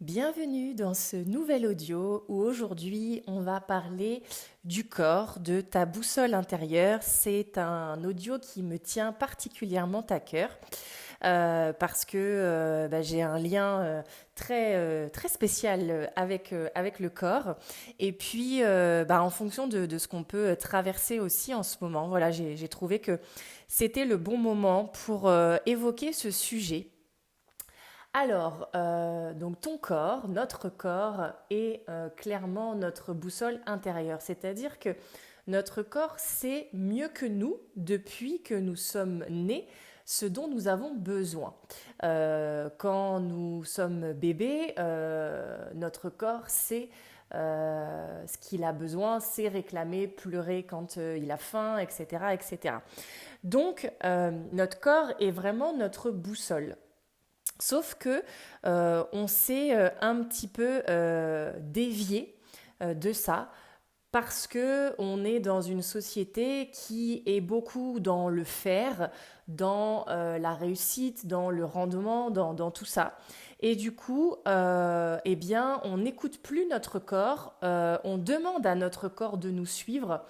Bienvenue dans ce nouvel audio où aujourd'hui on va parler du corps, de ta boussole intérieure. C'est un audio qui me tient particulièrement à cœur parce que j'ai un lien très spécial avec le corps. Et puis en fonction de ce qu'on peut traverser aussi en ce moment, voilà, j'ai trouvé que c'était le bon moment pour évoquer ce sujet. Alors, donc ton corps, notre corps est clairement notre boussole intérieure. C'est-à-dire que notre corps sait mieux que nous, depuis que nous sommes nés, ce dont nous avons besoin. Quand nous sommes bébés, notre corps sait ce qu'il a besoin, sait réclamer, pleurer quand il a faim, etc., etc. Donc, notre corps est vraiment notre boussole. Sauf que on s'est un petit peu dévié de ça parce que on est dans une société qui est beaucoup dans le faire, dans la réussite, dans le rendement, dans tout ça. Et du coup, on n'écoute plus notre corps, on demande à notre corps de nous suivre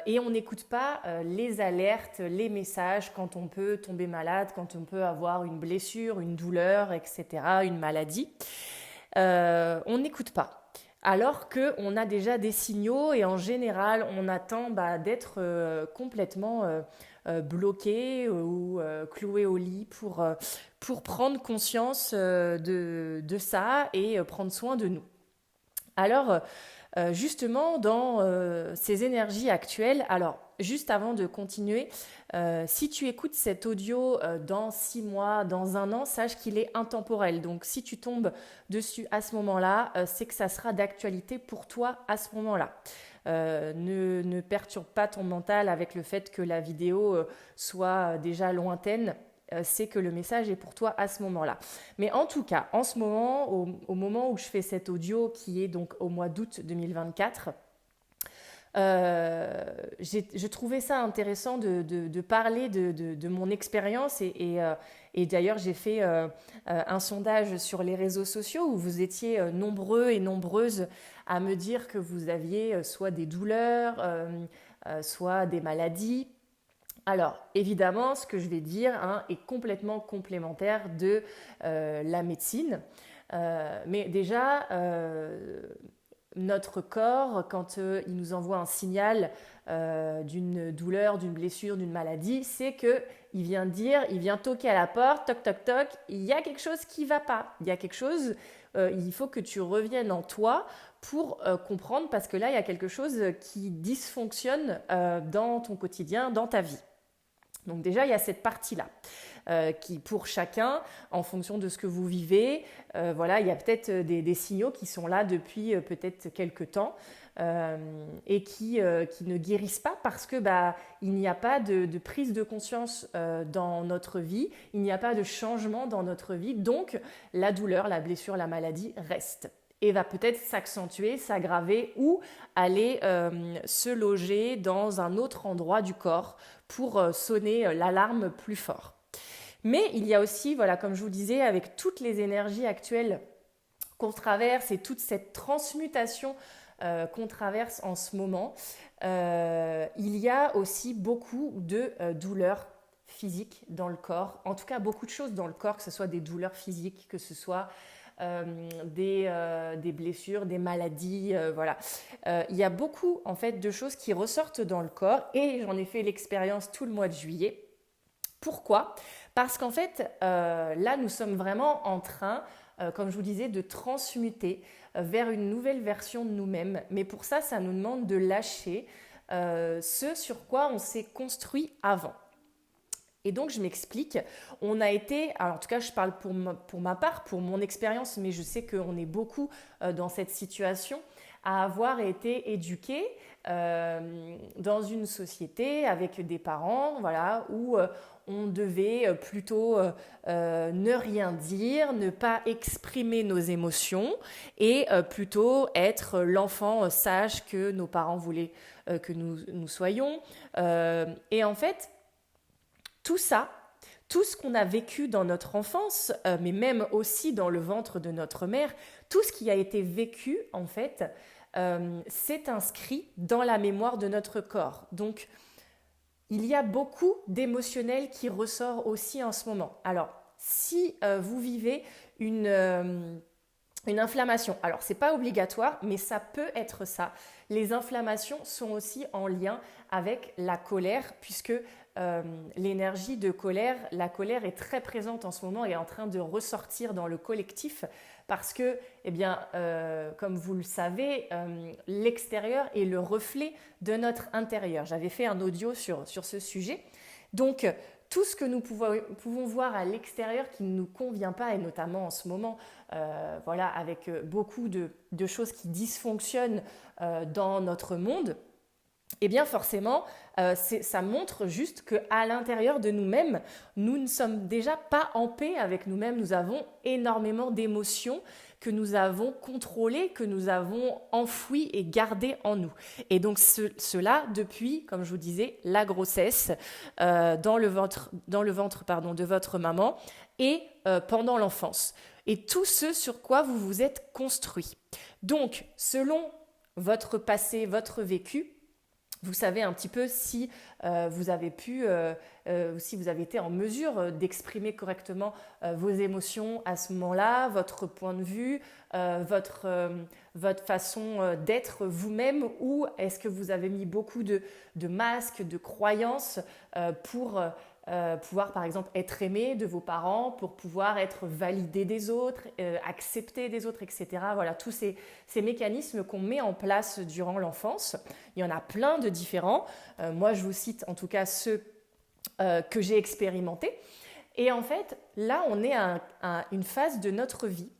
et on n'écoute pas les alertes, les messages quand on peut tomber malade, quand on peut avoir une blessure, une douleur, etc., une maladie. On n'écoute pas. Alors qu'on a déjà des signaux et en général, on attend d'être complètement bloqué ou cloué au lit pour prendre conscience de ça et prendre soin de nous. Alors, justement, dans ces énergies actuelles, alors, juste avant de continuer, si tu écoutes cet audio dans 6 mois, dans un an, sache qu'il est intemporel. Donc, si tu tombes dessus à ce moment-là, c'est que ça sera d'actualité pour toi à ce moment-là. Ne perturbe pas ton mental avec le fait que la vidéo soit déjà lointaine. C'est que le message est pour toi à ce moment-là. Mais en tout cas, en ce moment, au moment où je fais cet audio, qui est donc au mois d'août 2024, je trouvais ça intéressant de parler de mon expérience et d'ailleurs j'ai fait un sondage sur les réseaux sociaux où vous étiez nombreux et nombreuses à me dire que vous aviez soit des douleurs, soit des maladies. Alors, évidemment, ce que je vais dire est complètement complémentaire de la médecine. Mais déjà, notre corps, quand il nous envoie un signal d'une douleur, d'une blessure, d'une maladie, c'est qu'il vient dire, il vient toquer à la porte, toc, toc, toc, il y a quelque chose qui ne va pas. Il y a quelque chose, il faut que tu reviennes en toi pour comprendre, parce que là, il y a quelque chose qui dysfonctionne dans ton quotidien, dans ta vie. Donc déjà, il y a cette partie-là qui, pour chacun, en fonction de ce que vous vivez, voilà, il y a peut-être des signaux qui sont là depuis peut-être quelques temps et qui ne guérissent pas parce que il n'y a pas de prise de conscience dans notre vie, il n'y a pas de changement dans notre vie, donc la douleur, la blessure, la maladie reste et va peut-être s'accentuer, s'aggraver ou aller se loger dans un autre endroit du corps pour sonner l'alarme plus fort. Mais il y a aussi, voilà, comme je vous disais, avec toutes les énergies actuelles qu'on traverse et toute cette transmutation qu'on traverse en ce moment, il y a aussi beaucoup de douleurs physiques dans le corps, en tout cas beaucoup de choses dans le corps, que ce soit des douleurs physiques, que ce soit des blessures, des maladies, voilà. Il y a beaucoup en fait de choses qui ressortent dans le corps et j'en ai fait l'expérience tout le mois de juillet. Pourquoi ? Parce qu'en fait, là, nous sommes vraiment en train, comme je vous disais, de transmuter vers une nouvelle version de nous-mêmes. Mais pour ça, ça nous demande de lâcher ce sur quoi on s'est construit avant. Et donc, je m'explique. On a été, alors en tout cas, je parle pour ma part, pour mon expérience, mais je sais qu'on est beaucoup dans cette situation, à avoir été éduqués dans une société avec des parents, voilà, où on devait plutôt ne rien dire, ne pas exprimer nos émotions et plutôt être l'enfant sage que nos parents voulaient que nous soyons. Et en fait, tout ça, tout ce qu'on a vécu dans notre enfance, mais même aussi dans le ventre de notre mère, tout ce qui a été vécu, en fait, c'est inscrit dans la mémoire de notre corps. Donc, il y a beaucoup d'émotionnel qui ressort aussi en ce moment. Alors, si vous vivez une inflammation, alors c'est pas obligatoire, mais ça peut être ça. Les inflammations sont aussi en lien avec la colère, puisque l'énergie de colère, la colère est très présente en ce moment et est en train de ressortir dans le collectif parce que, eh bien, comme vous le savez, l'extérieur est le reflet de notre intérieur. J'avais fait un audio sur ce sujet. Donc, tout ce que nous pouvons voir à l'extérieur qui ne nous convient pas, et notamment en ce moment, voilà, avec beaucoup de choses qui dysfonctionnent dans notre monde, eh bien forcément, ça montre juste qu'à l'intérieur de nous-mêmes, nous ne sommes déjà pas en paix avec nous-mêmes. Nous avons énormément d'émotions que nous avons contrôlées, que nous avons enfouies et gardées en nous. Et donc cela depuis, comme je vous disais, la grossesse dans le ventre de votre maman et pendant l'enfance. Et tout ce sur quoi vous vous êtes construit. Donc, selon votre passé, votre vécu, vous savez un petit peu si vous avez pu, si vous avez été en mesure d'exprimer correctement vos émotions à ce moment-là, votre point de vue, votre façon d'être vous-même, ou est-ce que vous avez mis beaucoup de masques, de croyances pour pouvoir par exemple être aimé de vos parents, pour pouvoir être validé des autres, accepté des autres, etc. Voilà, tous ces mécanismes qu'on met en place durant l'enfance. Il y en a plein de différents. Moi, je vous cite en tout cas ceux que j'ai expérimentés. Et en fait, là, on est à une phase de notre vie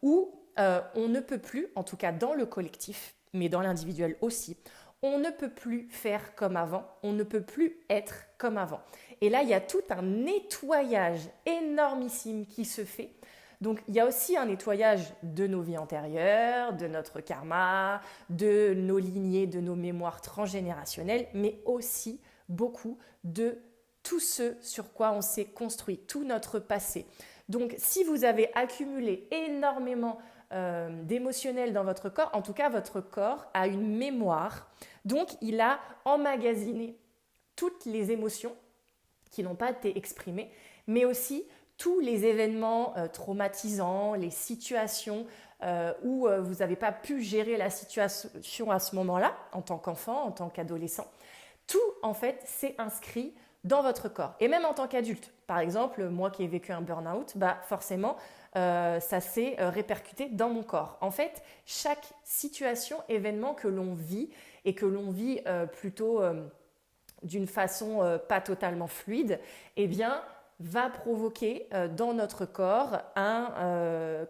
où on ne peut plus, en tout cas dans le collectif, mais dans l'individuel aussi, on ne peut plus faire comme avant, on ne peut plus être comme avant. Et là, il y a tout un nettoyage énormissime qui se fait. Donc, il y a aussi un nettoyage de nos vies antérieures, de notre karma, de nos lignées, de nos mémoires transgénérationnelles, mais aussi beaucoup de tout ce sur quoi on s'est construit, tout notre passé. Donc, si vous avez accumulé énormément d'émotionnel dans votre corps, en tout cas, votre corps a une mémoire. Donc, il a emmagasiné toutes les émotions qui n'ont pas été exprimées, mais aussi tous les événements traumatisants, les situations où vous n'avez pas pu gérer la situation à ce moment-là, en tant qu'enfant, en tant qu'adolescent. Tout, en fait, c'est inscrit dans votre corps. Et même en tant qu'adulte. Par exemple, moi qui ai vécu un burn-out, forcément, ça s'est répercuté dans mon corps. En fait, chaque situation, événement que l'on vit, et que l'on vit plutôt d'une façon pas totalement fluide, eh bien, va provoquer dans notre corps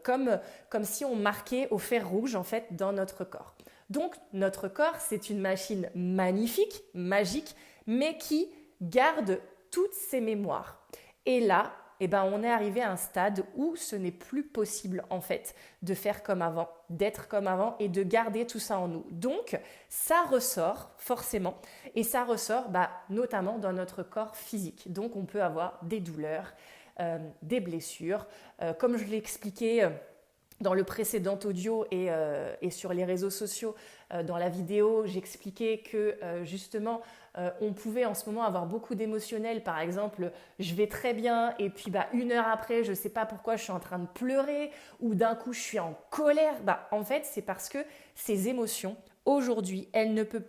comme si on marquait au fer rouge en fait dans notre corps. Donc notre corps, c'est une machine magnifique, magique, mais qui garde toutes ses mémoires. Et là, on est arrivé à un stade où ce n'est plus possible en fait de faire comme avant, d'être comme avant et de garder tout ça en nous. Donc ça ressort forcément, et ça ressort notamment dans notre corps physique. Donc on peut avoir des douleurs, des blessures. Comme je l'ai expliqué dans le précédent audio et sur les réseaux sociaux, dans la vidéo, j'expliquais que justement on pouvait en ce moment avoir beaucoup d'émotionnel. Par exemple, je vais très bien et puis une heure après, je ne sais pas pourquoi je suis en train de pleurer, ou d'un coup je suis en colère. En fait, c'est parce que ces émotions, aujourd'hui, elles ne peuvent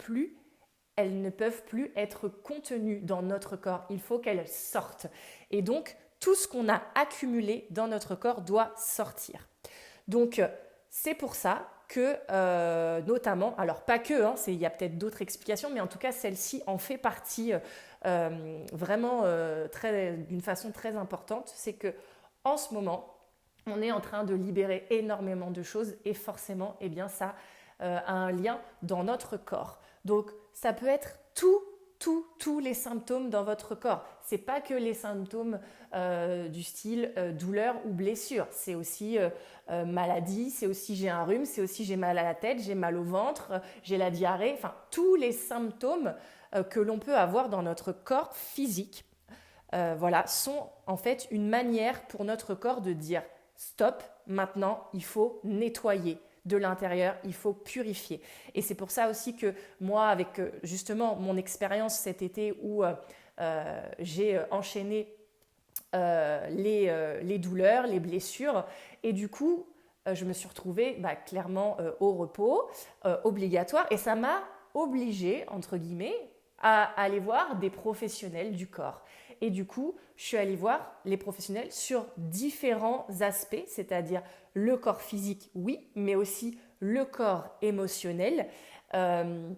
plus être contenues dans notre corps. Il faut qu'elles sortent. Et donc, tout ce qu'on a accumulé dans notre corps doit sortir. Donc, c'est pour ça que, notamment, alors pas que, il y a peut-être d'autres explications, mais en tout cas, celle-ci en fait partie vraiment d'une façon très importante. C'est que en ce moment, on est en train de libérer énormément de choses et forcément, ça a un lien dans notre corps. Donc, ça peut être tous les symptômes dans votre corps. C'est pas que les symptômes du style douleur ou blessure. C'est aussi maladie, c'est aussi j'ai un rhume, c'est aussi j'ai mal à la tête, j'ai mal au ventre, j'ai la diarrhée. Enfin, tous les symptômes que l'on peut avoir dans notre corps physique voilà, sont en fait une manière pour notre corps de dire stop, maintenant il faut nettoyer de l'intérieur, il faut purifier. Et c'est pour ça aussi que moi, avec justement mon expérience cet été où j'ai enchaîné les douleurs, les blessures, et du coup, je me suis retrouvée clairement au repos, obligatoire, et ça m'a obligée, entre guillemets, à aller voir des professionnels du corps. Et du coup, je suis allée voir les professionnels sur différents aspects, c'est-à-dire le corps physique, oui, mais aussi le corps émotionnel. Euh,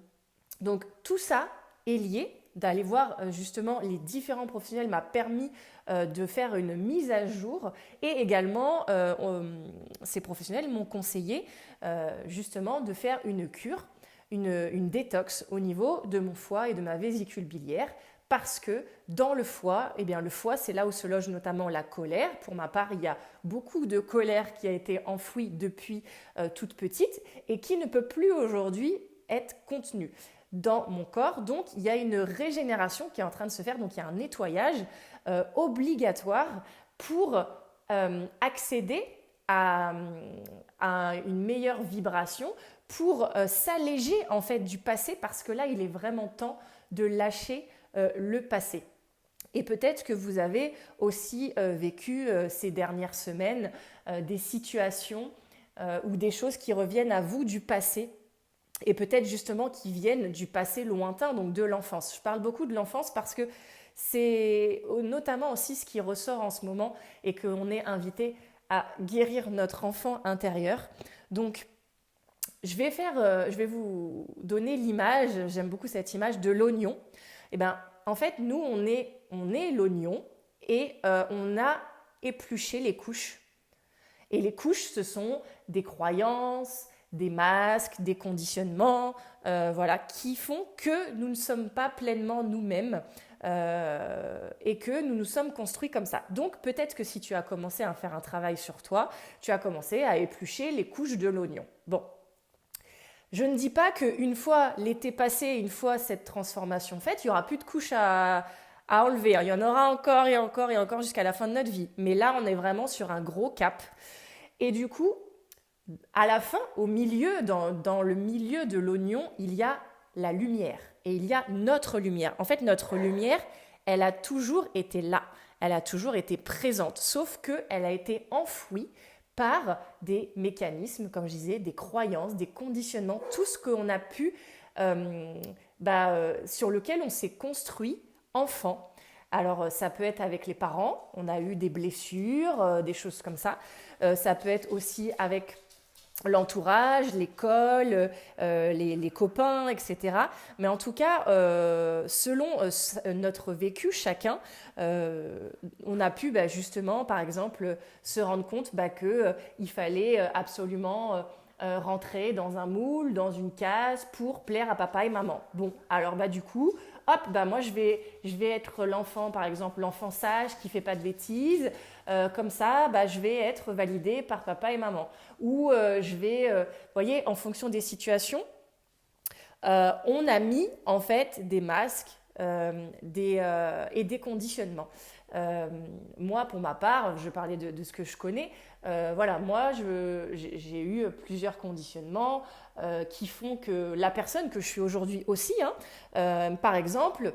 donc tout ça est lié. D'aller voir justement les différents professionnels m'a permis de faire une mise à jour et également ces professionnels m'ont conseillé justement de faire une cure, une détox au niveau de mon foie et de ma vésicule biliaire parce que dans le foie, eh bien le foie c'est là où se loge notamment la colère. Pour ma part, il y a beaucoup de colère qui a été enfouie depuis toute petite et qui ne peut plus aujourd'hui être contenue dans mon corps. Donc, il y a une régénération qui est en train de se faire. Donc, il y a un nettoyage obligatoire pour accéder à, à une meilleure vibration, pour s'alléger en fait du passé, parce que là, il est vraiment temps de lâcher le passé. Et peut-être que vous avez aussi vécu ces dernières semaines des situations ou des choses qui reviennent à vous du passé et peut-être justement qui viennent du passé lointain, donc de l'enfance. Je parle beaucoup de l'enfance parce que c'est notamment aussi ce qui ressort en ce moment et qu'on est invité à guérir notre enfant intérieur. Donc, je vais vous donner l'image, j'aime beaucoup cette image de l'oignon. Et ben, en fait, nous, on est l'oignon et on a épluché les couches. Et les couches, ce sont des croyances, des masques, des conditionnements, voilà, qui font que nous ne sommes pas pleinement nous-mêmes et que nous nous sommes construits comme ça. Donc peut-être que si tu as commencé à faire un travail sur toi, tu as commencé à éplucher les couches de l'oignon. Bon, je ne dis pas qu'une fois l'été passé, une fois cette transformation faite, il n'y aura plus de couches à enlever. Il y en aura encore et encore et encore jusqu'à la fin de notre vie. Mais là, on est vraiment sur un gros cap. Et du coup, à la fin, au milieu, dans le milieu de l'oignon, il y a la lumière et il y a notre lumière. En fait, notre lumière, elle a toujours été là, elle a toujours été présente, sauf qu'elle a été enfouie par des mécanismes, comme je disais, des croyances, des conditionnements, tout ce qu'on a pu, sur lequel on s'est construit enfant. Alors, ça peut être avec les parents, on a eu des blessures, des choses comme ça. Ça peut être aussi avec l'entourage, l'école, les copains, etc. Mais en tout cas, selon notre vécu, chacun, on a pu justement, par exemple, se rendre compte qu'il fallait absolument rentrer dans un moule, dans une case pour plaire à papa et maman. Bon, alors du coup, hop, moi je vais être l'enfant, par exemple, l'enfant sage qui fait pas de bêtises. Comme ça, je vais être validée par papa et maman. Ou je vais, vous voyez, en fonction des situations, on a mis en fait des masques et des conditionnements. Moi, pour ma part, je parlais de ce que je connais. Voilà, moi, j'ai eu plusieurs conditionnements qui font que la personne que je suis aujourd'hui aussi, par exemple,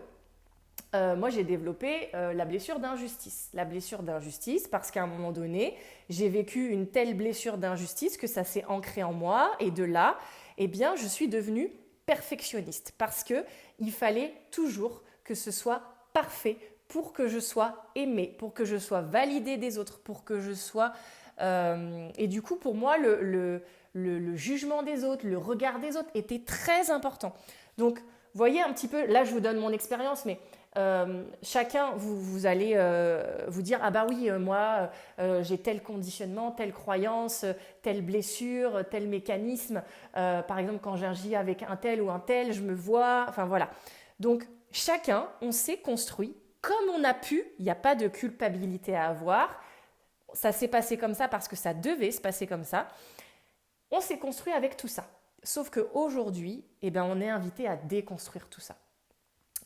moi, j'ai développé la blessure d'injustice. La blessure d'injustice parce qu'à un moment donné, j'ai vécu une telle blessure d'injustice que ça s'est ancré en moi. Et de là, eh bien, je suis devenue perfectionniste parce qu'il fallait toujours que ce soit parfait pour que je sois aimée, pour que je sois validée des autres, pour que je sois... et du coup, pour moi, le jugement des autres, le regard des autres était très important. Donc, voyez un petit peu, là je vous donne mon expérience, mais chacun, vous allez vous dire, ah bah oui, moi j'ai tel conditionnement, telle croyance, telle blessure, tel mécanisme. Par exemple, quand j'agis avec un tel ou un tel, je me vois, enfin voilà. Donc chacun, on s'est construit comme on a pu, il n'y a pas de culpabilité à avoir. Ça s'est passé comme ça parce que ça devait se passer comme ça. On s'est construit avec tout ça. Sauf qu'aujourd'hui, on est invité à déconstruire tout ça.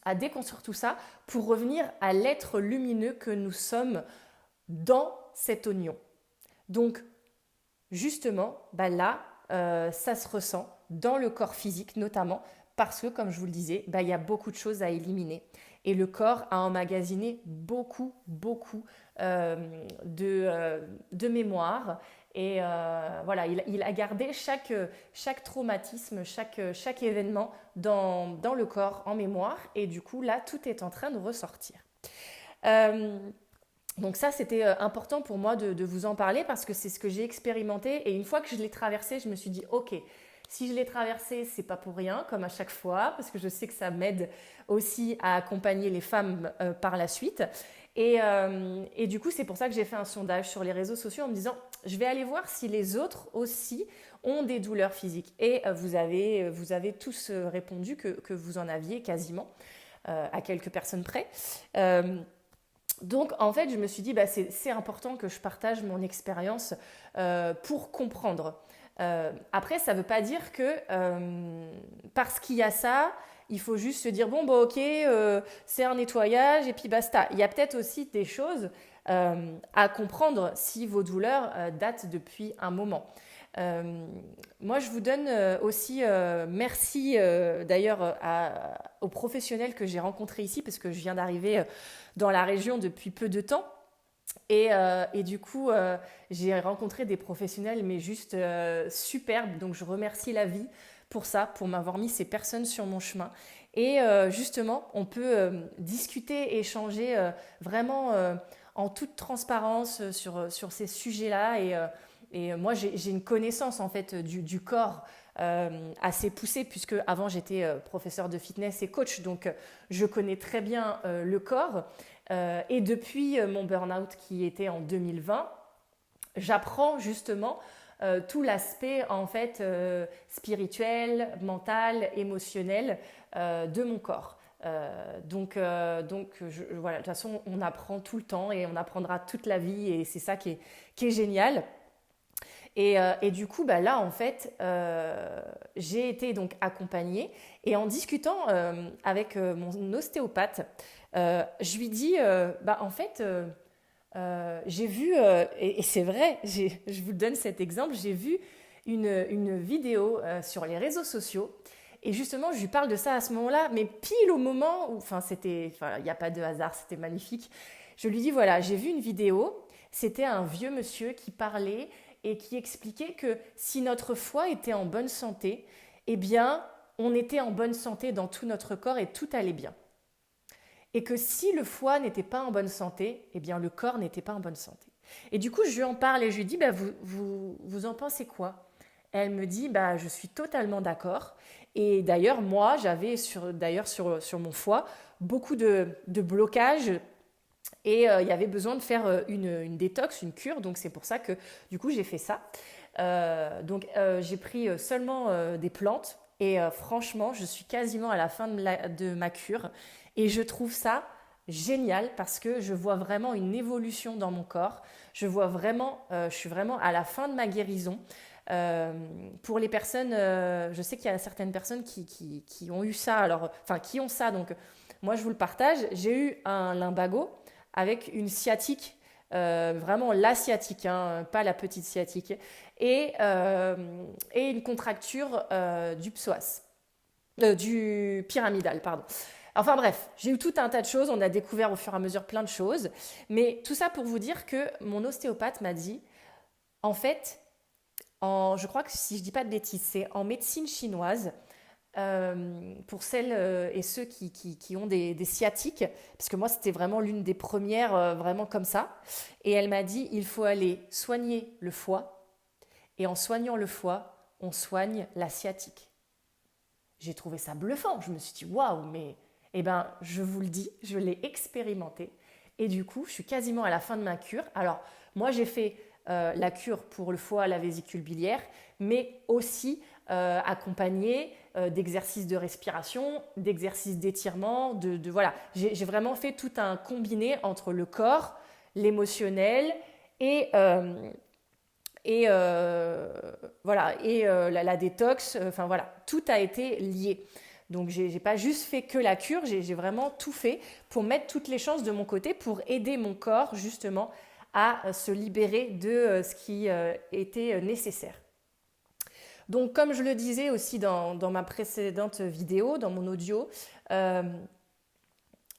à déconstruire tout ça pour revenir à l'être lumineux que nous sommes dans cet oignon. Donc, justement, là, ça se ressent dans le corps physique notamment parce que, comme je vous le disais, il y a beaucoup de choses à éliminer. Et le corps a emmagasiné beaucoup, beaucoup de mémoire. Et voilà, il a gardé chaque traumatisme, chaque événement dans le corps en mémoire. Et du coup, là, tout est en train de ressortir. Donc ça, c'était important pour moi de vous en parler parce que c'est ce que j'ai expérimenté. Et une fois que je l'ai traversé, je me suis dit, ok, si je l'ai traversé, c'est pas pour rien, comme à chaque fois, parce que je sais que ça m'aide aussi à accompagner les femmes par la suite. Et du coup, c'est pour ça que j'ai fait un sondage sur les réseaux sociaux en me disant, je vais aller voir si les autres aussi ont des douleurs physiques. Et vous avez tous répondu que vous en aviez quasiment, à quelques personnes près. Donc, en fait, je me suis dit, c'est important que je partage mon expérience pour comprendre. Après, ça ne veut pas dire que parce qu'il y a ça, il faut juste se dire, ok, c'est un nettoyage et puis basta. Il y a peut-être aussi des choses à comprendre si vos douleurs datent depuis un moment. Moi, je vous donne aussi merci d'ailleurs aux professionnels que j'ai rencontrés ici parce que je viens d'arriver dans la région depuis peu de temps. Et du coup, j'ai rencontré des professionnels, mais juste superbes. Donc, je remercie la vie pour ça, pour m'avoir mis ces personnes sur mon chemin. Et justement, on peut discuter, échanger vraiment en toute transparence sur ces sujets-là. Et moi, j'ai une connaissance en fait du corps assez poussée, puisque avant j'étais professeur de fitness et coach, donc je connais très bien le corps. Et depuis mon burn-out qui était en 2020, j'apprends justement tout l'aspect en fait spirituel, mental, émotionnel de mon corps. Donc voilà, de toute façon, on apprend tout le temps et on apprendra toute la vie et c'est ça qui est génial. Et du coup, là, en fait, j'ai été donc accompagnée et en discutant avec mon ostéopathe, je lui dis, en fait, j'ai vu, et c'est vrai, je vous donne cet exemple, j'ai vu une vidéo sur les réseaux sociaux et justement, je lui parle de ça à ce moment-là, mais pile au moment où, il n'y a pas de hasard, c'était magnifique. Je lui dis, voilà, j'ai vu une vidéo, c'était un vieux monsieur qui parlait et qui expliquait que si notre foie était en bonne santé, eh bien, on était en bonne santé dans tout notre corps et tout allait bien. Et que si le foie n'était pas en bonne santé, eh bien, le corps n'était pas en bonne santé. Et du coup, je lui en parle et je lui dis, vous en pensez quoi ? Elle me dit, je suis totalement d'accord. Et d'ailleurs, moi, j'avais sur mon foie beaucoup de blocages. Et il y avait besoin de faire une détox, une cure. Donc, c'est pour ça que, du coup, j'ai fait ça. J'ai pris seulement des plantes. Et franchement, je suis quasiment à la fin de ma cure. Et je trouve ça génial parce que je vois vraiment une évolution dans mon corps. Je suis vraiment à la fin de ma guérison. Pour les personnes, je sais qu'il y a certaines personnes qui ont eu ça. Qui ont ça. Donc, moi, je vous le partage. J'ai eu un lumbago avec une sciatique, vraiment la sciatique, hein, pas la petite sciatique, et une contracture du psoas, du pyramidal, pardon. Enfin bref, j'ai eu tout un tas de choses, on a découvert au fur et à mesure plein de choses, mais tout ça pour vous dire que mon ostéopathe m'a dit, en fait, je crois que si je ne dis pas de bêtises, c'est en médecine chinoise, pour celles et ceux qui ont des sciatiques, parce que moi c'était vraiment l'une des premières vraiment comme ça, et elle m'a dit il faut aller soigner le foie, et en soignant le foie, on soigne la sciatique. J'ai trouvé ça bluffant, je me suis dit waouh, mais je vous le dis, je l'ai expérimenté, et du coup je suis quasiment à la fin de ma cure. Alors moi j'ai fait la cure pour le foie, la vésicule biliaire, mais aussi accompagnée d'exercices de respiration, d'exercices d'étirement, voilà. J'ai vraiment fait tout un combiné entre le corps, l'émotionnel et la détox. Enfin voilà, tout a été lié. Donc, j'ai pas juste fait que la cure, j'ai vraiment tout fait pour mettre toutes les chances de mon côté pour aider mon corps justement à se libérer de ce qui était nécessaire. Donc, comme je le disais aussi dans ma précédente vidéo, dans mon audio, euh,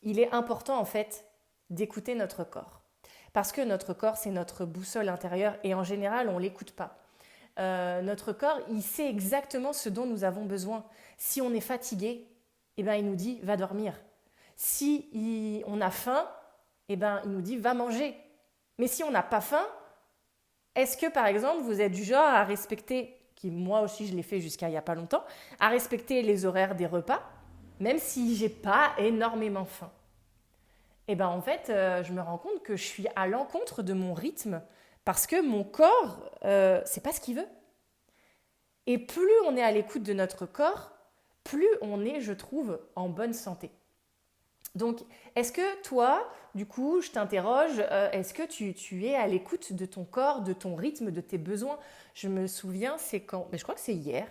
il est important en fait d'écouter notre corps. Parce que notre corps, c'est notre boussole intérieure et en général, on ne l'écoute pas. Notre corps, il sait exactement ce dont nous avons besoin. Si on est fatigué, eh ben, il nous dit va dormir. Si on a faim, eh ben, il nous dit va manger. Mais si on n'a pas faim, est-ce que par exemple vous êtes du genre à respecter, qui moi aussi je l'ai fait jusqu'à il n'y a pas longtemps, à respecter les horaires des repas, même si j'ai pas énormément faim? Et ben en fait, je me rends compte que je suis à l'encontre de mon rythme parce que mon corps, c'est pas ce qu'il veut. Et plus on est à l'écoute de notre corps, plus on est, je trouve, en bonne santé. Donc, est-ce que toi, du coup, je t'interroge, est-ce que tu es à l'écoute de ton corps, de ton rythme, de tes besoins? Je me souviens, c'est quand, je crois que c'est hier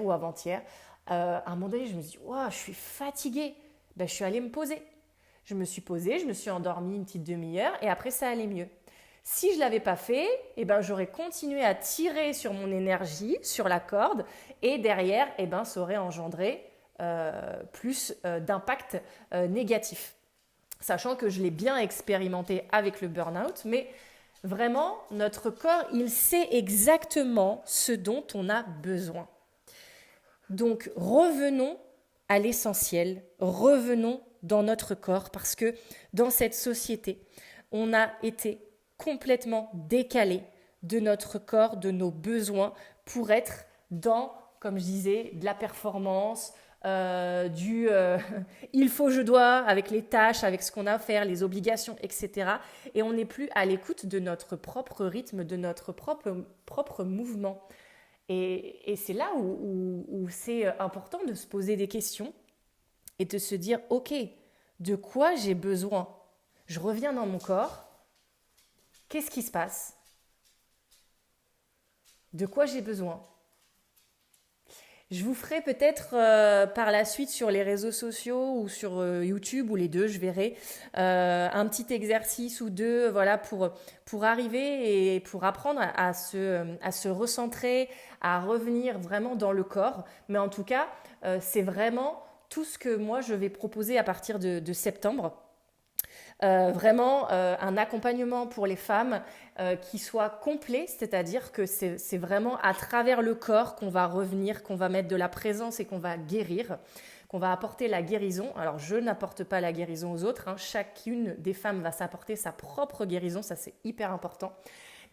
ou avant-hier, à un moment donné, je me suis dit, wow, je suis fatiguée. Ben, je suis allée me poser. Je me suis posée, je me suis endormie une petite demi-heure et après, ça allait mieux. Si je ne l'avais pas fait, eh ben, j'aurais continué à tirer sur mon énergie, sur la corde, et derrière, eh ben, ça aurait engendré plus d'impact négatif. Sachant que je l'ai bien expérimenté avec le burn-out, mais vraiment, notre corps, il sait exactement ce dont on a besoin. Donc, revenons à l'essentiel, revenons dans notre corps, parce que dans cette société, on a été complètement décalé de notre corps, de nos besoins, pour être dans, comme je disais, de la performance, il faut, je dois, avec les tâches, avec ce qu'on a à faire, les obligations, etc. Et on n'est plus à l'écoute de notre propre rythme, de notre propre mouvement. Et c'est là où c'est important de se poser des questions et de se dire, ok, de quoi j'ai besoin? Je reviens dans mon corps, qu'est-ce qui se passe? De quoi j'ai besoin? Je vous ferai peut-être par la suite sur les réseaux sociaux ou sur YouTube ou les deux, je verrai un petit exercice ou deux, voilà, pour arriver et pour apprendre à se recentrer, à revenir vraiment dans le corps. Mais en tout cas, c'est vraiment tout ce que moi je vais proposer à partir de septembre. Vraiment un accompagnement pour les femmes qui soit complet, c'est-à-dire que c'est vraiment à travers le corps qu'on va revenir, qu'on va mettre de la présence et qu'on va guérir, qu'on va apporter la guérison. Alors je n'apporte pas la guérison aux autres, hein. Chacune des femmes va s'apporter sa propre guérison, ça c'est hyper important.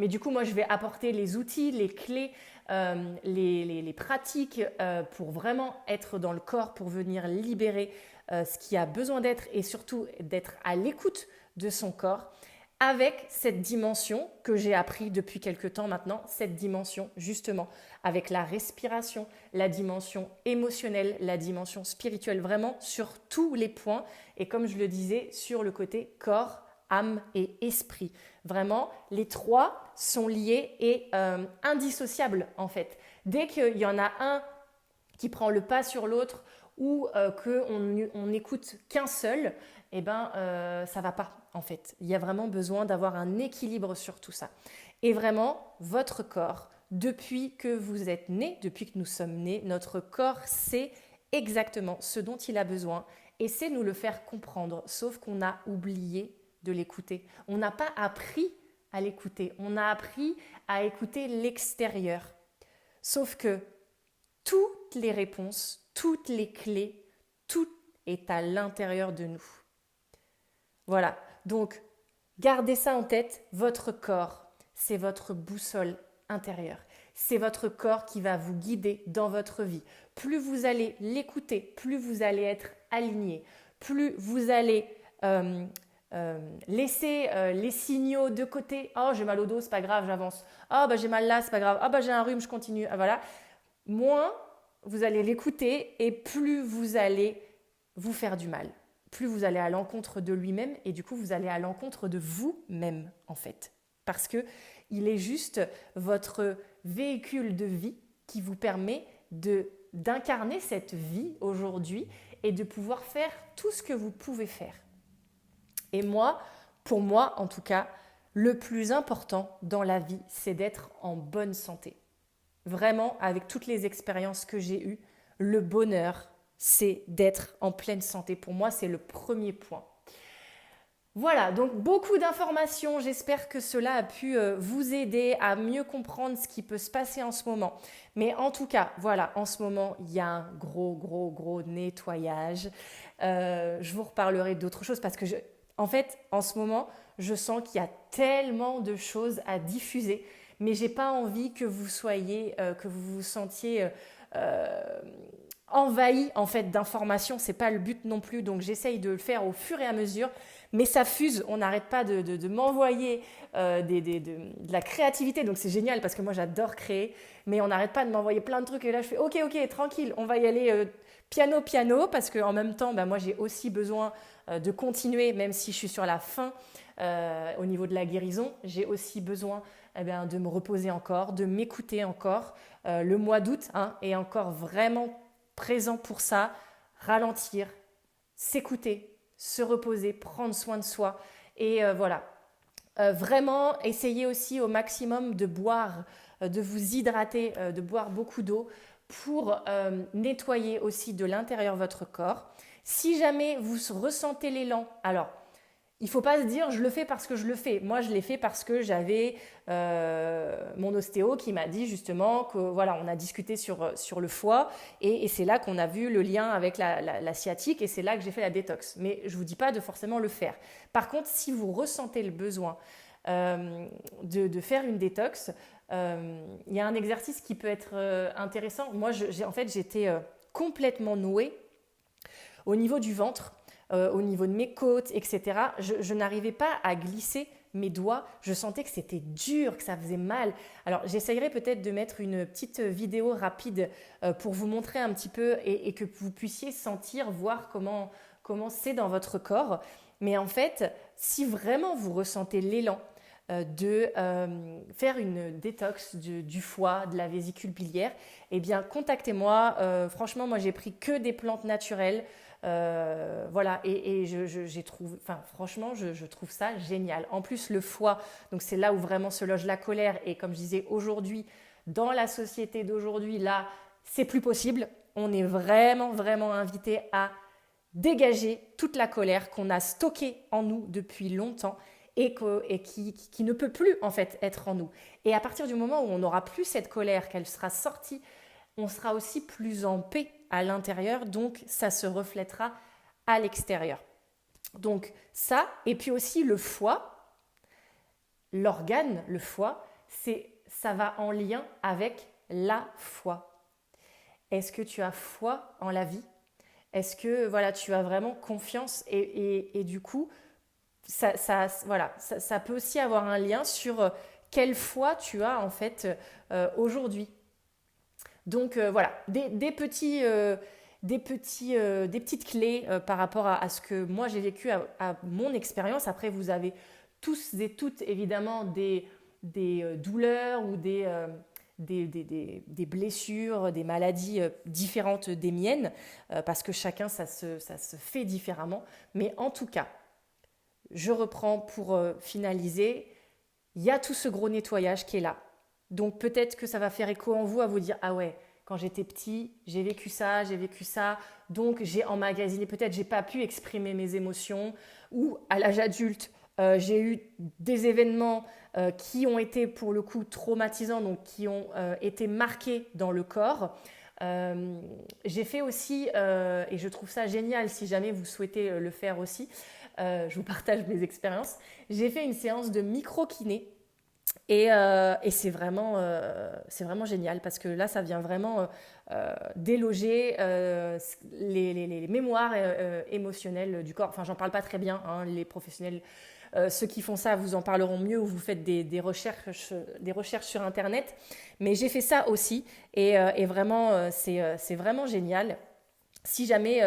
Mais du coup, moi, je vais apporter les outils, les clés, les pratiques pour vraiment être dans le corps, pour venir libérer ce qui a besoin d'être et surtout d'être à l'écoute de son corps avec cette dimension que j'ai appris depuis quelques temps maintenant, cette dimension justement avec la respiration, la dimension émotionnelle, la dimension spirituelle, vraiment sur tous les points et comme je le disais, sur le côté corps, âme et esprit. Vraiment, les trois sont liés et indissociables en fait. Dès qu'il y en a un qui prend le pas sur l'autre ou qu'on n'écoute qu'un seul, eh ben, ça ne va pas en fait. Il y a vraiment besoin d'avoir un équilibre sur tout ça. Et vraiment, votre corps, depuis que vous êtes né, depuis que nous sommes nés, notre corps sait exactement ce dont il a besoin et sait nous le faire comprendre, sauf qu'on a oublié de l'écouter. On n'a pas appris à l'écouter, on a appris à écouter l'extérieur. Sauf que toutes les réponses, toutes les clés, tout est à l'intérieur de nous. Voilà, donc gardez ça en tête, votre corps, c'est votre boussole intérieure. C'est votre corps qui va vous guider dans votre vie. Plus vous allez l'écouter, plus vous allez être aligné, plus vous allez laisser les signaux de côté. Oh, j'ai mal au dos, c'est pas grave, j'avance. Oh, bah, j'ai mal là, c'est pas grave. Oh, bah, j'ai un rhume, je continue. Ah, voilà. Moins vous allez l'écouter et plus vous allez vous faire du mal. Plus vous allez à l'encontre de lui-même et du coup, vous allez à l'encontre de vous-même en fait. Parce qu'il est juste votre véhicule de vie qui vous permet d'incarner cette vie aujourd'hui et de pouvoir faire tout ce que vous pouvez faire. Et moi, pour moi en tout cas, le plus important dans la vie, c'est d'être en bonne santé. Vraiment, avec toutes les expériences que j'ai eues, le bonheur, c'est d'être en pleine santé. Pour moi, c'est le premier point. Voilà, donc beaucoup d'informations. J'espère que cela a pu vous aider à mieux comprendre ce qui peut se passer en ce moment. Mais en tout cas, voilà, en ce moment, il y a un gros nettoyage. Je vous reparlerai d'autres choses parce que, en fait, en ce moment, je sens qu'il y a tellement de choses à diffuser. Mais j'ai pas envie que vous vous sentiez envahi en fait d'informations. C'est pas le but non plus. Donc j'essaye de le faire au fur et à mesure. Mais ça fuse, on n'arrête pas de m'envoyer de la créativité, donc c'est génial parce que moi j'adore créer, mais on n'arrête pas de m'envoyer plein de trucs et là je fais ok, tranquille, on va y aller piano, parce qu'en même temps, moi j'ai aussi besoin de continuer, même si je suis sur la fin au niveau de la guérison, j'ai aussi besoin de me reposer encore, de m'écouter encore. Le mois d'août est encore vraiment présent pour ça, ralentir, s'écouter, se reposer, prendre soin de soi et voilà. Vraiment, essayez aussi au maximum de boire, de vous hydrater, de boire beaucoup d'eau pour nettoyer aussi de l'intérieur votre corps. Si jamais vous ressentez l'élan, alors il ne faut pas se dire je le fais parce que je le fais. Moi, je l'ai fait parce que j'avais mon ostéo qui m'a dit justement que voilà, on a discuté sur le foie et c'est là qu'on a vu le lien avec la sciatique et c'est là que j'ai fait la détox. Mais je ne vous dis pas de forcément le faire. Par contre, si vous ressentez le besoin de faire une détox, il y a un exercice qui peut être intéressant. Moi, j'étais complètement nouée au niveau du ventre. Au niveau de mes côtes, etc. Je n'arrivais pas à glisser mes doigts. Je sentais que c'était dur, que ça faisait mal. Alors, j'essayerai peut-être de mettre une petite vidéo rapide pour vous montrer un petit peu et que vous puissiez sentir, voir comment c'est dans votre corps. Mais en fait, si vraiment vous ressentez l'élan de faire une détox du foie, de la vésicule biliaire, eh bien, contactez-moi. Franchement, moi, j'ai pris que des plantes naturelles. Voilà, et j'ai trouvé, franchement, je trouve ça génial. En plus, le foie, donc c'est là où vraiment se loge la colère. Et comme je disais, aujourd'hui, dans la société d'aujourd'hui, là, c'est plus possible. On est vraiment invité à dégager toute la colère qu'on a stockée en nous depuis longtemps et qui ne peut plus en fait être en nous. Et à partir du moment où on n'aura plus cette colère, qu'elle sera sortie, on sera aussi plus en paix à l'intérieur, donc ça se reflètera à l'extérieur. Donc ça, et puis aussi le foie, l'organe, le foie, ça va en lien avec la foi. Est-ce que tu as foi en la vie ? Est-ce que voilà, tu as vraiment confiance et du coup, ça peut aussi avoir un lien sur quelle foi tu as en fait aujourd'hui. Donc voilà, des petites clés par rapport à ce que moi j'ai vécu, à mon expérience. Après, vous avez tous et toutes évidemment des douleurs ou des blessures, des maladies différentes des miennes, parce que chacun ça se fait différemment. Mais en tout cas, je reprends pour finaliser, il y a tout ce gros nettoyage qui est là. Donc peut-être que ça va faire écho en vous à vous dire « Ah ouais, quand j'étais petit, j'ai vécu ça, donc j'ai emmagasiné, peut-être j'ai pas pu exprimer mes émotions. » Ou à l'âge adulte, j'ai eu des événements qui ont été pour le coup traumatisants, donc qui ont été marqués dans le corps. J'ai fait aussi, et je trouve ça génial si jamais vous souhaitez le faire aussi, je vous partage mes expériences, j'ai fait une séance de micro-kiné. Et c'est vraiment génial parce que là, ça vient vraiment déloger les mémoires émotionnelles du corps. Enfin, j'en parle pas très bien, hein, les professionnels, ceux qui font ça vous en parleront mieux ou vous faites des recherches sur Internet. Mais j'ai fait ça aussi et vraiment, c'est vraiment génial. Si jamais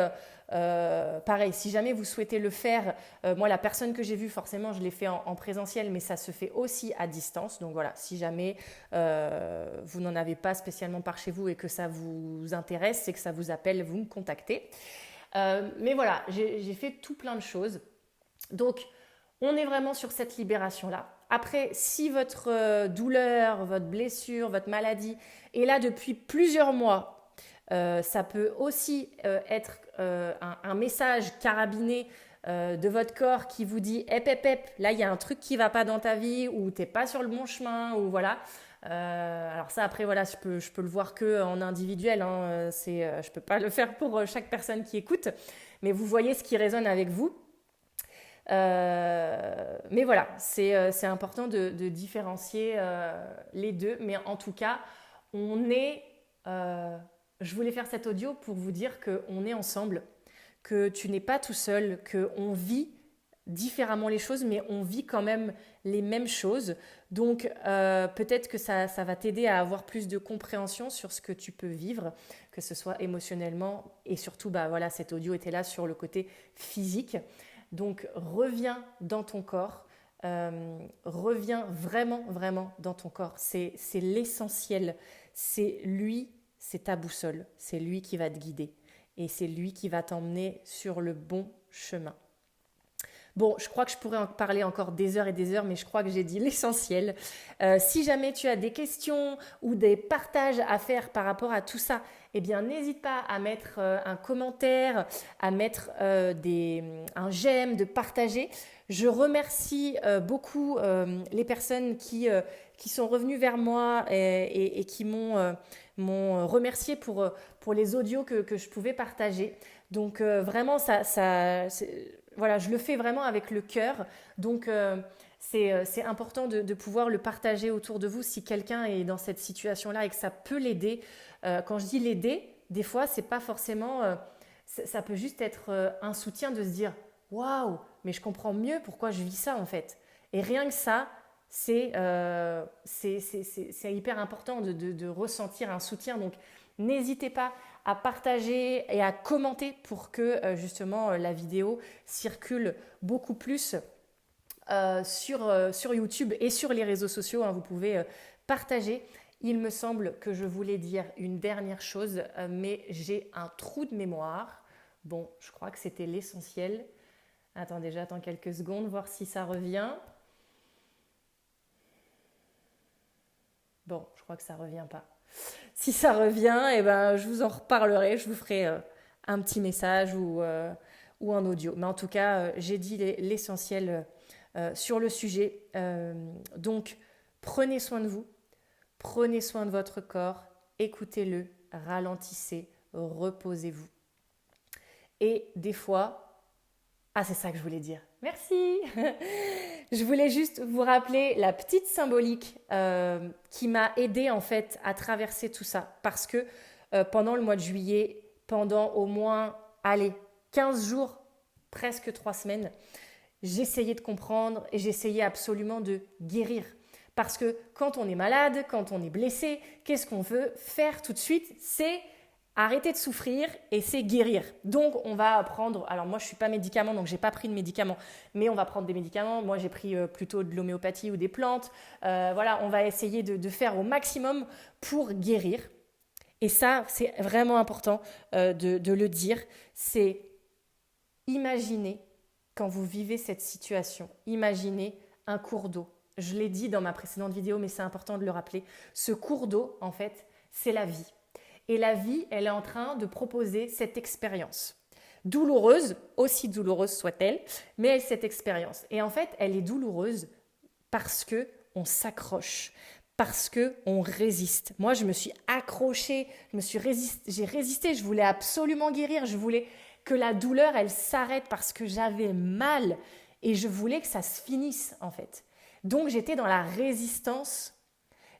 pareil, si jamais vous souhaitez le faire, moi la personne que j'ai vue, forcément je l'ai fait en présentiel, mais ça se fait aussi à distance. Donc voilà, si jamais vous n'en avez pas spécialement par chez vous et que ça vous intéresse et que ça vous appelle, vous me contactez. Mais voilà, j'ai fait tout plein de choses. Donc on est vraiment sur cette libération-là. Après, si votre douleur, votre blessure, votre maladie est là depuis plusieurs mois, ça peut aussi être un message carabiné de votre corps qui vous dit hep, hep, hep, là il y a un truc qui ne va pas dans ta vie ou tu n'es pas sur le bon chemin ou voilà. Alors ça après voilà, je peux le voir qu'en individuel, hein, je ne peux pas le faire pour chaque personne qui écoute, mais vous voyez ce qui résonne avec vous. Mais voilà, c'est important de différencier les deux. Mais en tout cas, je voulais faire cet audio pour vous dire qu'on est ensemble, que tu n'es pas tout seul, qu'on vit différemment les choses, mais on vit quand même les mêmes choses. Donc peut-être que ça va t'aider à avoir plus de compréhension sur ce que tu peux vivre, que ce soit émotionnellement et surtout, bah, voilà, cet audio était là sur le côté physique. Donc reviens dans ton corps, reviens vraiment, vraiment dans ton corps. C'est l'essentiel, c'est lui, c'est ta boussole, c'est lui qui va te guider et c'est lui qui va t'emmener sur le bon chemin. Bon, je crois que je pourrais en parler encore des heures et des heures, mais je crois que j'ai dit l'essentiel. Si jamais tu as des questions ou des partages à faire par rapport à tout ça, eh bien, n'hésite pas à mettre un commentaire, à mettre un j'aime, de partager. Je remercie beaucoup les personnes qui sont revenues vers moi et qui m'ont remercié pour les audios que je pouvais partager. Donc, vraiment, voilà, je le fais vraiment avec le cœur. Donc, c'est important de pouvoir le partager autour de vous si quelqu'un est dans cette situation-là et que ça peut l'aider. Quand je dis l'aider, des fois, c'est pas forcément. Ça peut juste être un soutien de se dire waouh, mais je comprends mieux pourquoi je vis ça en fait. Et rien que ça, c'est hyper important de ressentir un soutien. Donc, n'hésitez pas à partager et à commenter pour que justement la vidéo circule beaucoup plus sur YouTube et sur les réseaux sociaux. Hein, vous pouvez partager. Il me semble que je voulais dire une dernière chose, mais j'ai un trou de mémoire. Bon, je crois que c'était l'essentiel. Attendez, j'attends quelques secondes, voir si ça revient. Bon, je crois que ça ne revient pas. Si ça revient, eh ben, je vous en reparlerai, je vous ferai un petit message ou un audio. Mais en tout cas, j'ai dit l'essentiel sur le sujet. Donc, prenez soin de vous, prenez soin de votre corps, écoutez-le, ralentissez, reposez-vous. Et des fois, c'est ça que je voulais dire. Merci. Je voulais juste vous rappeler la petite symbolique qui m'a aidée en fait à traverser tout ça. Parce que pendant le mois de juillet, pendant au moins, 15 jours, presque 3 semaines, j'essayais de comprendre et j'essayais absolument de guérir. Parce que quand on est malade, quand on est blessé, qu'est-ce qu'on veut faire tout de suite? C'est arrêter de souffrir et c'est guérir. Donc, on va prendre... Alors, moi, je ne suis pas médicament, donc je n'ai pas pris de médicaments. Mais on va prendre des médicaments. Moi, j'ai pris plutôt de l'homéopathie ou des plantes. Voilà, on va essayer de faire au maximum pour guérir. Et ça, c'est vraiment important de le dire. C'est imaginer, quand vous vivez cette situation, imaginez un cours d'eau. Je l'ai dit dans ma précédente vidéo, mais c'est important de le rappeler. Ce cours d'eau, en fait, c'est la vie. Et la vie, elle est en train de proposer cette expérience. Douloureuse, aussi douloureuse soit-elle, mais cette expérience. Et en fait, elle est douloureuse parce qu'on s'accroche, parce qu'on résiste. Moi, je me suis accrochée, j'ai résisté, je voulais absolument guérir, je voulais que la douleur, elle s'arrête parce que j'avais mal et je voulais que ça se finisse en fait. Donc, j'étais dans la résistance.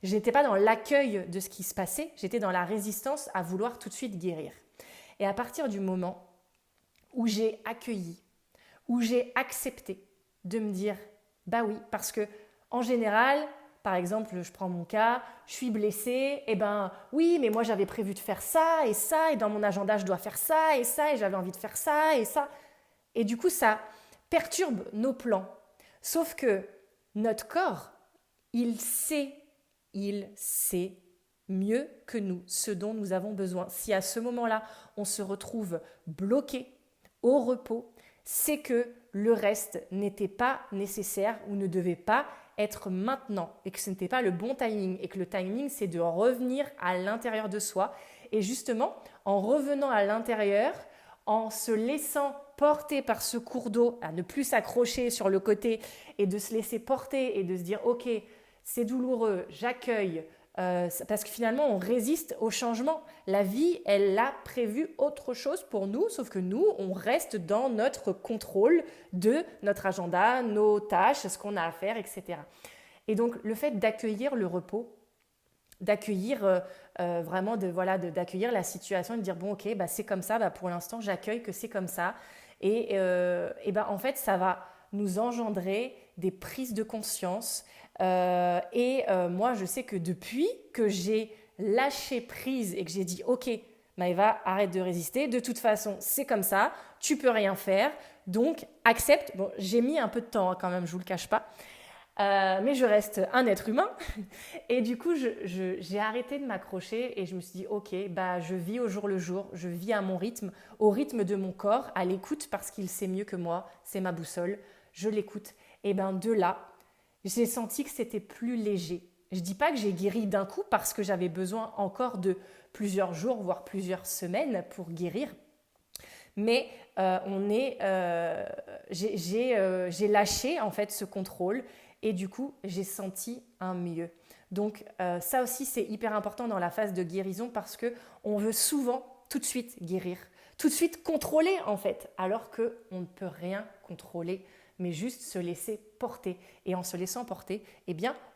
Je n'étais pas dans l'accueil de ce qui se passait, j'étais dans la résistance à vouloir tout de suite guérir. Et à partir du moment où j'ai accueilli, où j'ai accepté de me dire, bah oui, parce que en général, Par exemple, je prends mon cas, je suis blessée, et ben oui, mais moi j'avais prévu de faire ça, et dans mon agenda je dois faire ça, et j'avais envie de faire ça, et ça. Et du coup, ça perturbe nos plans. Sauf que notre corps, il sait, il sait mieux que nous ce dont nous avons besoin. Si à ce moment-là, on se retrouve bloqué, au repos, c'est que le reste n'était pas nécessaire ou ne devait pas être maintenant et que ce n'était pas le bon timing et que le timing, c'est de revenir à l'intérieur de soi. Et justement, en revenant à l'intérieur, en se laissant porter par ce cours d'eau, à ne plus s'accrocher sur le côté et de se laisser porter et de se dire « Ok, c'est douloureux, j'accueille », parce que finalement, on résiste au changement. La vie, elle a prévu autre chose pour nous, sauf que nous, on reste dans notre contrôle de notre agenda, nos tâches, ce qu'on a à faire, etc. Et donc, le fait d'accueillir le repos, d'accueillir vraiment d'accueillir la situation et de dire bon ok c'est comme ça, pour l'instant j'accueille que c'est comme ça et en fait ça va nous engendrer des prises de conscience moi je sais que depuis que j'ai lâché prise et que j'ai dit ok Maëva, arrête de résister, de toute façon c'est comme ça, tu peux rien faire, donc accepte. Bon, j'ai mis un peu de temps quand même, je vous le cache pas. Mais je reste un être humain et du coup j'ai arrêté de m'accrocher et je me suis dit ok je vis au jour le jour, je vis à mon rythme, au rythme de mon corps, à l'écoute parce qu'il sait mieux que moi, c'est ma boussole, je l'écoute. Et de là j'ai senti que c'était plus léger. Je dis pas que j'ai guéri d'un coup parce que j'avais besoin encore de plusieurs jours voire plusieurs semaines pour guérir. Mais j'ai lâché en fait ce contrôle et du coup j'ai senti un mieux. Donc ça aussi c'est hyper important dans la phase de guérison parce que on veut souvent tout de suite guérir, tout de suite contrôler en fait, alors que on ne peut rien contrôler, mais juste se laisser porter. Et en se laissant porter,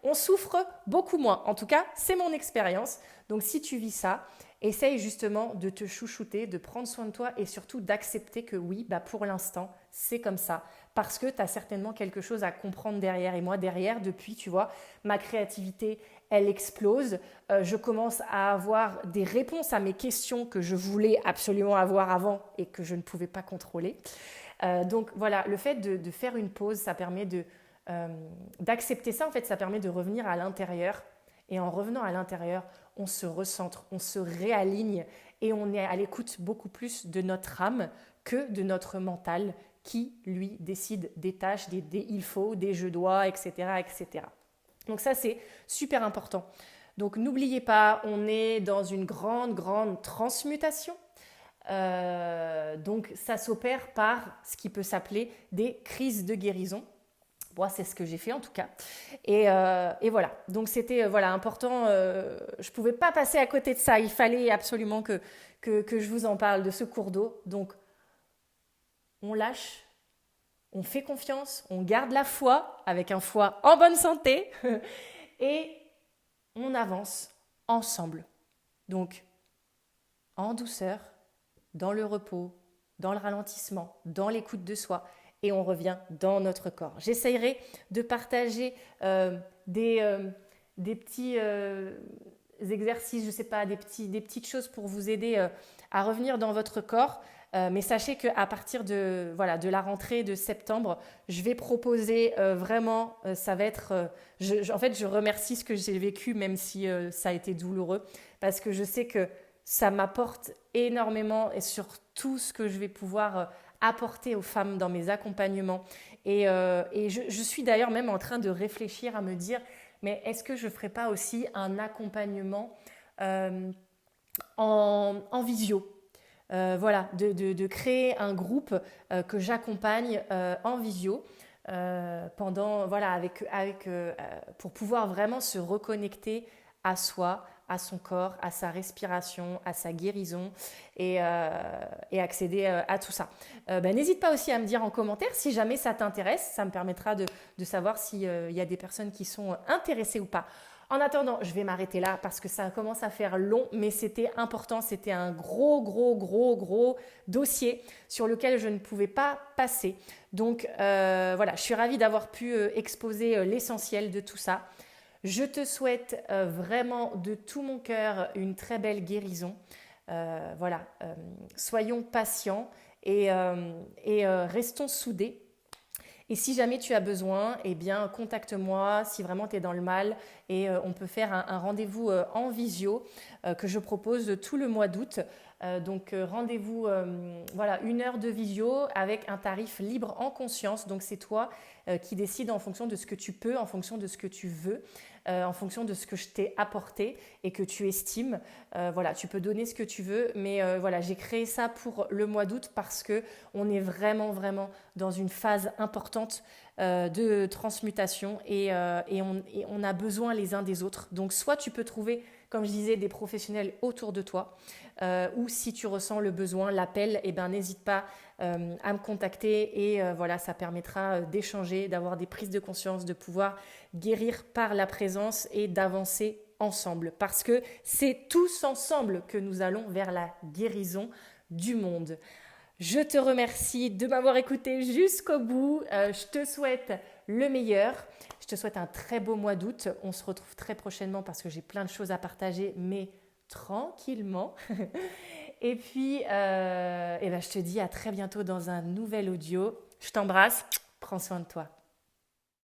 on souffre beaucoup moins. En tout cas, c'est mon expérience. Donc si tu vis ça, essaye justement de te chouchouter, de prendre soin de toi et surtout d'accepter que oui, pour l'instant, c'est comme ça. Parce que tu as certainement quelque chose à comprendre derrière. Et moi, derrière, depuis, tu vois, ma créativité, elle explose. Je commence à avoir des réponses à mes questions que je voulais absolument avoir avant et que je ne pouvais pas contrôler. Donc voilà, le fait de faire une pause, ça permet d'accepter ça. En fait, ça permet de revenir à l'intérieur. Et en revenant à l'intérieur, on se recentre, on se réaligne et on est à l'écoute beaucoup plus de notre âme que de notre mental qui, lui, décide des tâches, des il faut, des je dois, etc., etc. Donc ça, c'est super important. Donc n'oubliez pas, on est dans une grande, grande transmutation. Donc ça s'opère par ce qui peut s'appeler des crises de guérison. Moi, c'est ce que j'ai fait en tout cas. Et voilà. Donc c'était important. Je ne pouvais pas passer à côté de ça. Il fallait absolument que je vous en parle de ce cours d'eau. Donc on lâche, on fait confiance, on garde la foi avec un foie en bonne santé et on avance ensemble. Donc en douceur, dans le repos, dans le ralentissement, dans l'écoute de soi. Et on revient dans notre corps. J'essayerai de partager des petits exercices, je ne sais pas, des petites choses pour vous aider à revenir dans votre corps. Mais sachez qu'à partir de la rentrée de septembre, je vais proposer vraiment, ça va être... en fait, je remercie ce que j'ai vécu, même si ça a été douloureux, parce que je sais que ça m'apporte énormément et sur tout ce que je vais pouvoir... apporter aux femmes dans mes accompagnements. Et je suis d'ailleurs même en train de réfléchir à me dire, mais est-ce que je ne ferais pas aussi un accompagnement en visio de créer un groupe que j'accompagne en visio pour pouvoir vraiment se reconnecter à soi, à son corps, à sa respiration, à sa guérison et accéder à tout ça. N'hésite pas aussi à me dire en commentaire si jamais ça t'intéresse, ça me permettra de savoir s'il y a des personnes qui sont intéressées ou pas. En attendant, je vais m'arrêter là parce que ça commence à faire long, mais c'était important, c'était un gros dossier sur lequel je ne pouvais pas passer. Donc je suis ravie d'avoir pu exposer l'essentiel de tout ça. Je te souhaite vraiment de tout mon cœur une très belle guérison. Voilà, soyons patients et restons soudés. Et si jamais tu as besoin, eh bien, contacte-moi si vraiment tu es dans le mal et on peut faire un rendez-vous en visio que je propose tout le mois d'août. Donc rendez-vous, voilà, 1 heure de visio avec un tarif libre en conscience. Donc c'est toi qui décides en fonction de ce que tu peux, en fonction de ce que tu veux, en fonction de ce que je t'ai apporté et que tu estimes. Voilà, tu peux donner ce que tu veux, mais voilà, j'ai créé ça pour le mois d'août parce que on est vraiment, vraiment dans une phase importante de transmutation et on a besoin les uns des autres. Donc soit tu peux trouver, comme je disais, des professionnels autour de toi, ou si tu ressens le besoin, l'appel, eh ben, n'hésite pas à me contacter et voilà, ça permettra d'échanger, d'avoir des prises de conscience, de pouvoir guérir par la présence et d'avancer ensemble. Parce que c'est tous ensemble que nous allons vers la guérison du monde. Je te remercie de m'avoir écouté jusqu'au bout. Je te souhaite le meilleur. Je te souhaite un très beau mois d'août. On se retrouve très prochainement parce que j'ai plein de choses à partager, mais tranquillement. Et puis, je te dis à très bientôt dans un nouvel audio. Je t'embrasse. Prends soin de toi.